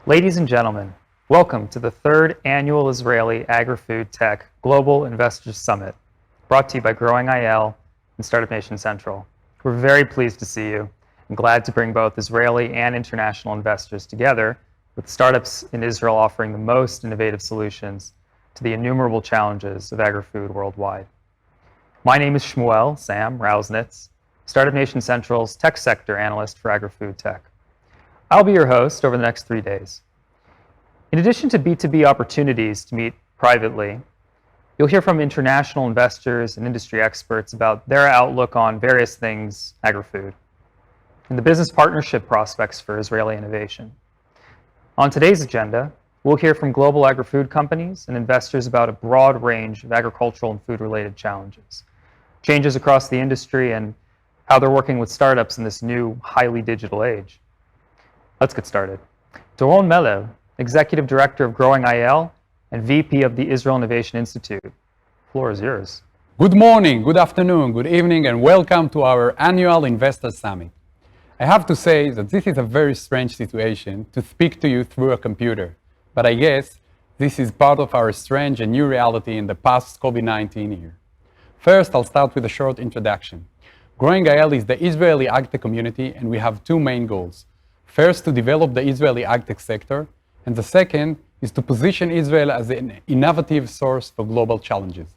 Ladies and gentlemen, welcome to the third annual Israeli Agri-Food Tech Global Investors Summit, brought to you by GrowingIL and Startup Nation Central. We're very pleased to see you and glad to bring both Israeli and international investors together, with startups in Israel offering the most innovative solutions to the innumerable challenges of agri-food worldwide. My name is Shmuel Sam Rausnitz, Startup Nation Central's tech sector analyst for agri-food tech. I'll be your host over the next 3 days. In addition to B2B opportunities to meet privately, you'll hear from international investors and industry experts about their outlook on various things agri-food and the business partnership prospects for Israeli innovation. On today's agenda, we'll hear from global agri-food companies and investors about a broad range of agricultural and food-related challenges, changes across the industry, and how they're working with startups in this new, highly digital age. Let's get started. Doron Meller, Executive Director of GrowingIL and VP of the Israel Innovation Institute. The floor is yours. Good morning, good afternoon, good evening, and welcome to our annual Investor Summit. I have to say that this is a very strange situation to speak to you through a computer, but I guess this is part of our strange and new reality in the past COVID-19 year. First, I'll start with a short introduction. GrowingIL is the Israeli agtech community, and we have two main goals. First, to develop the Israeli agtech sector, and the second is to position Israel as an innovative source for global challenges.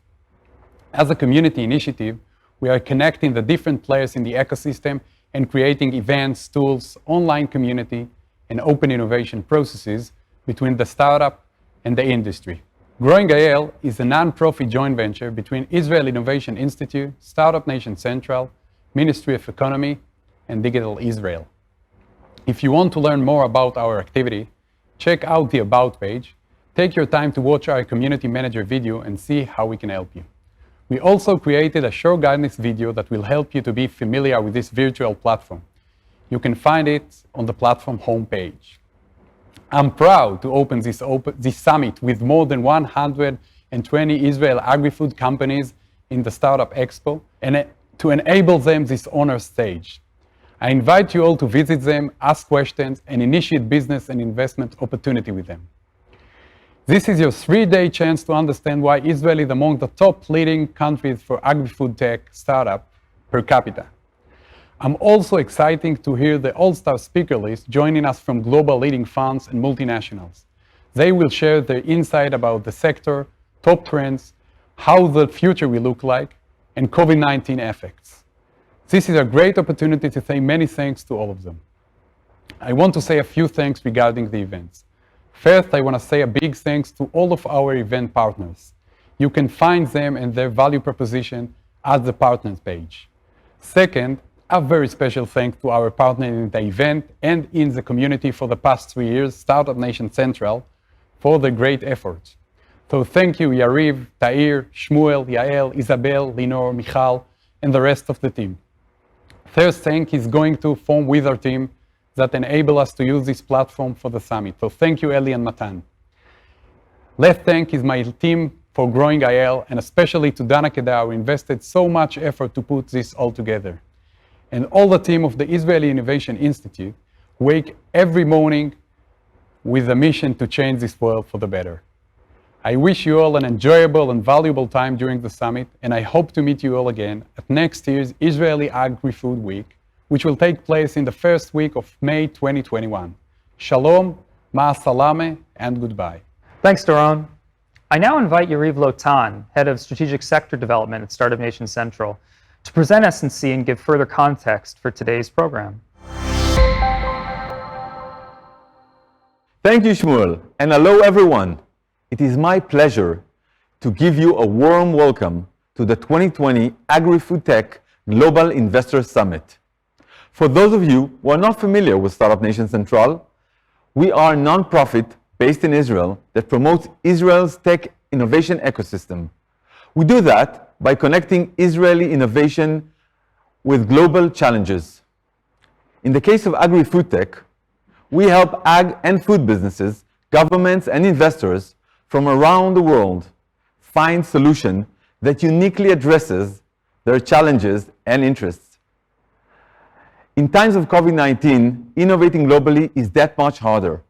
As a community initiative, we are connecting the different players in the ecosystem and creating events, tools, online community, and open innovation processes between the startup and the industry. GrowingIL is a non-profit joint venture between Israel Innovation Institute, Startup Nation Central, Ministry of Economy, and Digital Israel. If you want to learn more about our activity, check out the About page, take your time to watch our community manager video and see how we can help you. We also created a short guidance video that will help you to be familiar with this virtual platform. You can find it on the platform homepage. I'm proud to open this summit with more than 120 Israel agri-food companies in the Startup Expo and to enable them this honor stage. I invite you all to visit them, ask questions, and initiate business and investment opportunity with them. This is your 3-day chance to understand why Israel is among the top leading countries for agri-food tech startup per capita. I'm also excited to hear the all-star speaker list joining us from global leading funds and multinationals. They will share their insight about the sector, top trends, how the future will look like, and COVID-19 effects. This is a great opportunity to say many thanks to all of them. I want to say a few thanks regarding the events. First, I want to say a big thanks to all of our event partners. You can find them and their value proposition at the partners page. Second, a very special thanks to our partner in the event and in the community for the past 3 years, Startup Nation Central, for their great efforts. So thank you, Yariv, Tair, Shmuel, Yael, Isabel, Linor, Michal, and the rest of the team. Third thank is going to form with our team that enable us to use this platform for the summit. So thank you, Eli and Matan. Last thank is my team for GrowingIL, and especially to Dana Kedar, who invested so much effort to put this all together. And all the team of the Israeli Innovation Institute wake every morning with a mission to change this world for the better. I wish you all an enjoyable and valuable time during the summit, and I hope to meet you all again at next year's Israeli Agri-Food Week, which will take place in the first week of May 2021. Shalom, ma'asalame, and goodbye. Thanks, Doron. I now invite Yariv Lotan, Head of Strategic Sector Development at Startup Nation Central, to present S&C and give further context for today's program. Thank you, Shmuel, and hello, everyone. It is my pleasure to give you a warm welcome to the 2020 Agri-Food Tech Global Investor Summit. For those of you who are not familiar with Startup Nation Central, we are a non-profit based in Israel that promotes Israel's tech innovation ecosystem. We do that by connecting Israeli innovation with global challenges. In the case of Agri-Food Tech, we help ag and food businesses, governments, and investors from around the world find solution that uniquely addresses their challenges and interests. In times of COVID-19, innovating globally is that much harder.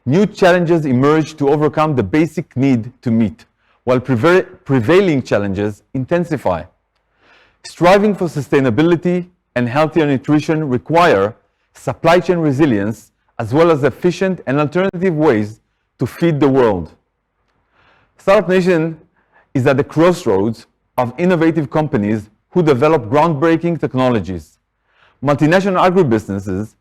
New challenges emerge to overcome the basic need to meet, while prevailing challenges intensify. Striving for sustainability and healthier nutrition require supply chain resilience as well as efficient and alternative ways to feed the world. Startup Nation is at the crossroads of innovative companies who develop groundbreaking technologies, multinational agribusinesses,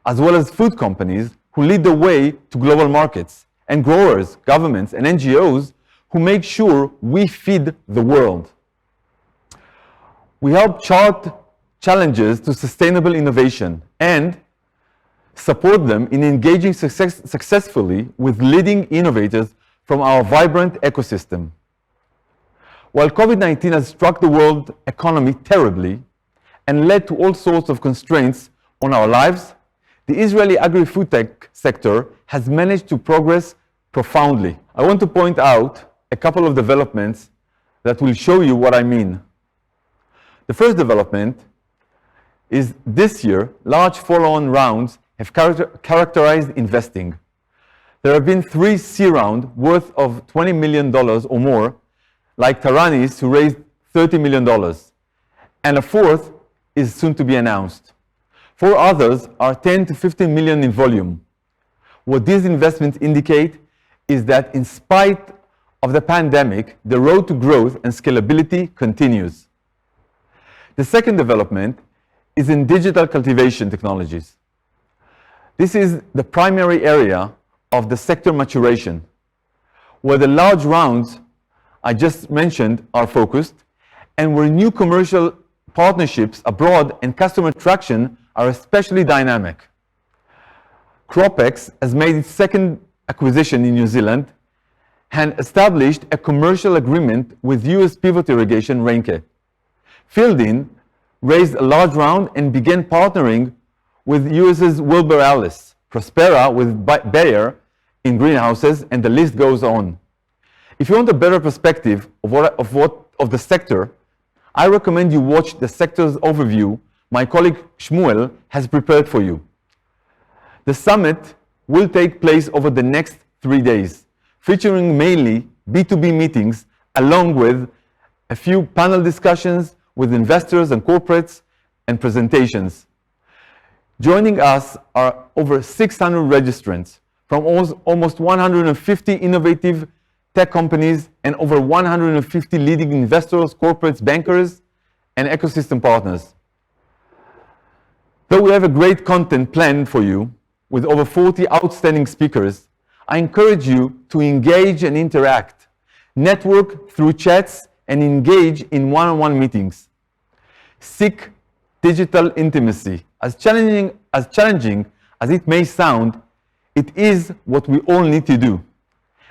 as well as food companies who lead the way to global markets, and growers, governments, and NGOs who make sure we feed the world. We help chart challenges to sustainable innovation and support them in engaging successfully with leading innovators from our vibrant ecosystem. While COVID-19 has struck the world economy terribly and led to all sorts of constraints on our lives, the Israeli agri-food tech sector has managed to progress profoundly. I want to point out a couple of developments that will show you what I mean. The first development is this year, large follow-on rounds have characterized investing. There have been 3 C rounds worth of $20 million or more, like Taranis, who raised $30 million, and a 4th is soon to be announced. 4 others are 10 to 15 million in volume. What these investments indicate is that in spite of the pandemic, the road to growth and scalability continues. The second development is in digital cultivation technologies. This is the primary area of the sector maturation, where the large rounds I just mentioned are focused, and where new commercial partnerships abroad and customer traction are especially dynamic. CropX has made its second acquisition in New Zealand and established a commercial agreement with US Pivot Irrigation Renke. Fieldin raised a large round and began partnering with US's Wilbur Ellis, Prospera with Bayer in greenhouses, and the list goes on. If you want a better perspective of the sector, I recommend you watch the sector's overview my colleague Shmuel has prepared for you. The summit will take place over the next 3 days, featuring mainly B2B meetings along with a few panel discussions with investors and corporates and presentations. Joining us are over 600 registrants from almost 150 innovative tech companies and over 150 leading investors, corporates, bankers, and ecosystem partners. Though we have a great content planned for you with over 40 outstanding speakers, I encourage you to engage and interact, network through chats, and engage in one-on-one meetings. Seek digital intimacy. As challenging as it may sound, it is what we all need to do.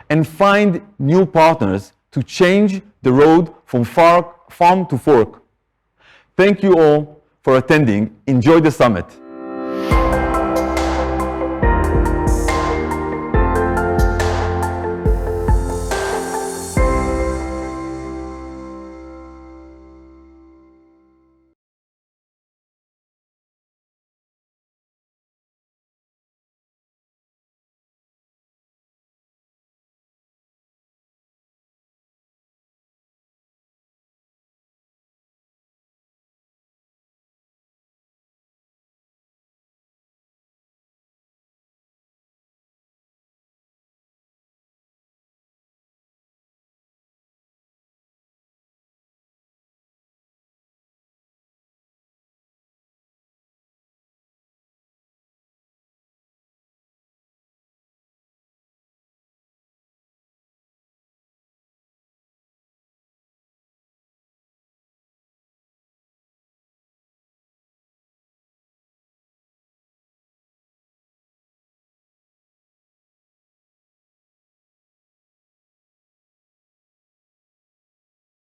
And find new partners to change the road from farm to fork. Thank you all for attending. Enjoy the summit.